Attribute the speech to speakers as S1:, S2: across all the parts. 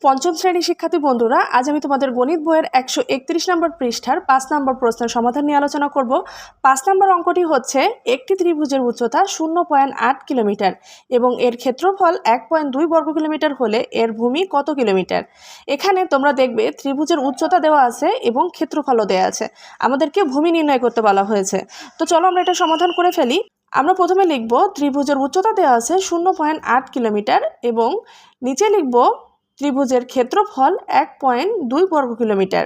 S1: পঞ্চম শ্রেণীর শিক্ষার্থী বন্ধুরা, আজ আমি তোমাদের গণিত বইয়ের 131 নম্বর পৃষ্ঠার 5 নম্বর প্রশ্নের সমাধান নিয়ে আলোচনা করব। 5 নম্বর অঙ্কটি হচ্ছে, একটি ত্রিভুজের উচ্চতা 0.8 কিলোমিটার এবং এর ক্ষেত্রফল 1.2 বর্গ কিলোমিটার হলে এর ভূমি কত কিলোমিটার। এখানে তোমরা দেখবে ত্রিভুজের উচ্চতা দেওয়া আছে এবং ক্ষেত্রফলও দেওয়া আছে, আমাদেরকে ভূমি নির্ণয় করতে বলা হয়েছে। তো চলো আমরা এটা সমাধান করে ফেলি। আমরা প্রথমে লিখব ত্রিভুজের উচ্চতা দেওয়া আছে 0.8 কিলোমিটার এবং নিচে লিখব ত্রিভুজের ক্ষেত্রফল 1.2 বর্গ কিলোমিটার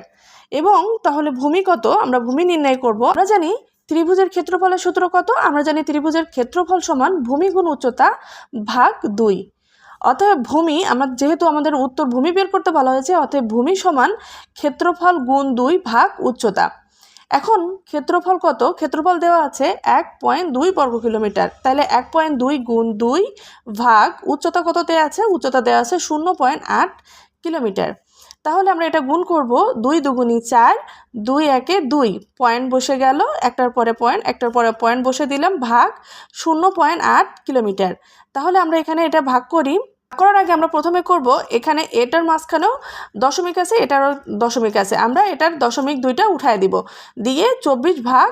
S1: এবং তাহলে ভূমি কত, আমরা ভূমি নির্ণয় করব। আমরা জানি ত্রিভুজের ক্ষেত্রফলের সূত্র কত, আমরা জানি ত্রিভুজের ক্ষেত্রফল সমান ভূমি গুণ উচ্চতা ভাগ 2। অতএব ভূমি, যেহেতু আমাদের উত্তর ভূমি বের করতে বলা হয়েছে, অতএব ভূমি সমান ক্ষেত্রফল গুণ 2 ভাগ উচ্চতা। এখন ক্ষেত্রফল কত, ক্ষেত্রফল দেওয়া আছে 1.2 বর্গ কিলোমিটার, তাহলে 1.2 গুণ 2 ভাগ উচ্চতা কত দেওয়া আছে, উচ্চতা দেওয়া আছে 0.8 কিলোমিটার। তাহলে আমরা এটা গুণ করব, 2 দুগুণী 4, 2 একে 2, পয়েন্ট বসে গেল, একটার পরে পয়েন্ট, একটার পরে পয়েন্ট বসে দিলাম, ভাগ 0.8 কিলোমিটার। তাহলে আমরা এখানে এটা ভাগ করার আগে আমরা প্রথমে করব, এখানে এটার মাঝখানেও দশমিক আছে, এটারও দশমিক আছে, আমরা এটার দশমিক 2টা উঠায় দিব, দিয়ে 24 ভাগ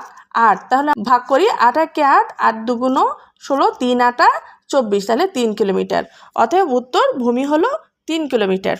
S1: 8। তাহলে ভাগ করি, 8 একে 8, 8 দুগুণ 16, 3 8 24, তাহলে 3 কিলোমিটার। অতএব উত্তর ভূমি হলো 3 কিলোমিটার।